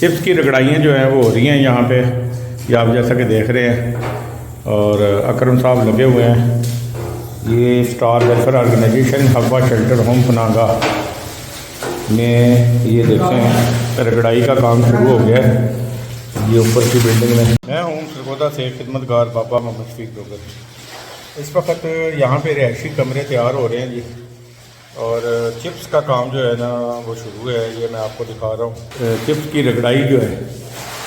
Chips की रगड़ाइयाँ जो हैं वो हो रही हैं यहाँ पे, ये आप जैसा कि देख रहे हैं। और अकरम साहब लगे हुए हैं। ये स्टार वेलफेयर ऑर्गेनाइजेशन हब्बा शेल्टर होम पनागा में ये देखें रगड़ाई का काम शुरू हो गया है। ये ऊपर की बिल्डिंग में मैं हूँ सरगोदा से खिदमतगार बाबा मोहम्मद शफीक ब्रोकर। इस वक्त यहाँ पे रिहायशी कमरे तैयार हो रहे हैं जी, और चिप्स का काम जो है ना वो शुरू है। ये मैं आपको दिखा रहा हूँ। चिप्स की रगड़ाई जो है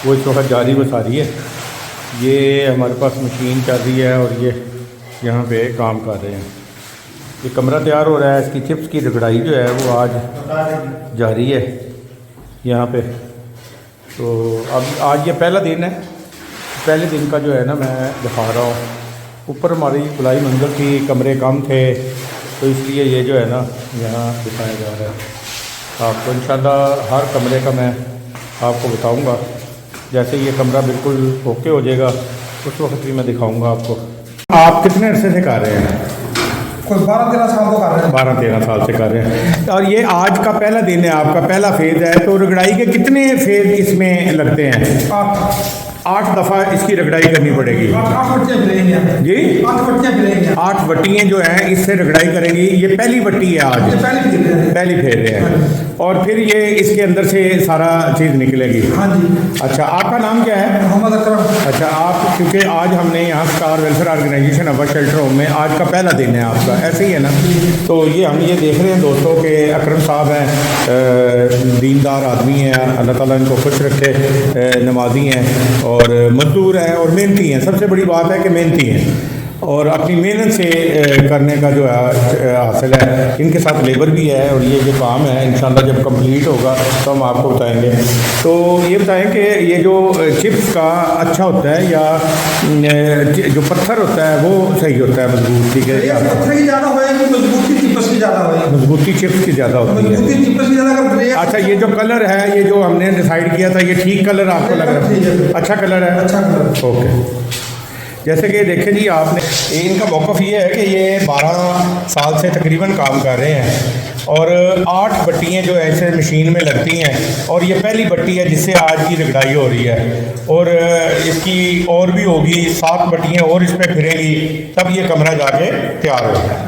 वो इस वक्त जारी व सारी है। ये हमारे पास मशीन चल रही है और ये यहाँ पे काम कर रहे हैं। ये कमरा तैयार हो रहा है, इसकी चिप्स की रगड़ाई जो है वो आज जारी है यहाँ पे। तो अब आज ये पहला दिन है। पहले दिन का जो है ना मैं दिखा रहा हूँ। ऊपर हमारी गुलाई मंजिल की कमरे कम थे तो इसलिए ये जो है ना यहाँ दिखाया जा रहा है आपको। इंशाल्लाह हर कमरे का मैं आपको बताऊँगा। जैसे ये कमरा बिल्कुल ओके हो जाएगा उस वक्त भी मैं दिखाऊँगा आपको। आप कितने अरसे से कर रहे हैं? कोई 12-13 साल तो कर रहे हैं। 12-13 साल से कर रहे हैं। और ये आज का पहला दिन है, आपका पहला फेज़ है। तो रगड़ाई के कितने फेज़ इसमें लगते हैं? 8 दफ़ा इसकी रगड़ाई करनी पड़ेगी। 8 बट्टियाँ मिलेंगी जी, 8 बट्टियाँ मिलेंगी। 8 बट्टियाँ जो हैं इससे रगड़ाई करेंगी। ये पहली बट्टी है आज, पहली फेर रहे हैं। और फिर ये इसके अंदर से सारा चीज़ निकलेगी। हाँ जी। अच्छा, आपका नाम क्या है? मोहम्मद अकरम। अच्छा, आप क्योंकि आज हमने यहाँ स्टार वेलफेयर ऑर्गेनाइजेशन हब्बा शेल्टर होम में आज का पहला दिन है आपका, ऐसे ही है ना? तो ये हम ये देख रहे हैं दोस्तों के अकरम साहब हैं, दीनदार आदमी हैं, अल्लाह ताला इनको खुश रखे, नमाजी हैं और मजदूर हैं और मेहनती हैं। सबसे बड़ी बात है कि मेहनती हैं और अपनी मेहनत से करने का जो है हासिल है। इनके साथ लेबर भी है और ये जो काम है इंशाल्लाह जब कंप्लीट होगा तो हम आपको बताएंगे। तो ये बताएं कि ये जो चिप्स का अच्छा होता है या जो पत्थर होता है वो सही होता है मजबूत? ठीक है, पत्थर की ज़्यादा होएगी, मजबूती चिप्स की ज़्यादा होएगी। मजबूती चिप्स की ज़्यादा होती है। मजबूती चिप्स की ज़्यादा। अच्छा, ये जो कलर है ये जो हमने डिसाइड किया था ये ठीक कलर आपको लग रहा है? अच्छा कलर है। अच्छा कलर। ओके। जैसे कि देखें जी, आपने इनका मौक़िफ़ ये है कि ये 12 साल से तकरीबन काम कर रहे हैं और 8 बट्टियाँ जो ऐसे मशीन में लगती हैं और ये पहली बट्टी है जिससे आज की रगड़ाई हो रही है। और इसकी और भी होगी 7 बट्टियाँ और इस पर फिरेंगी तब ये कमरा जाके तैयार होगा।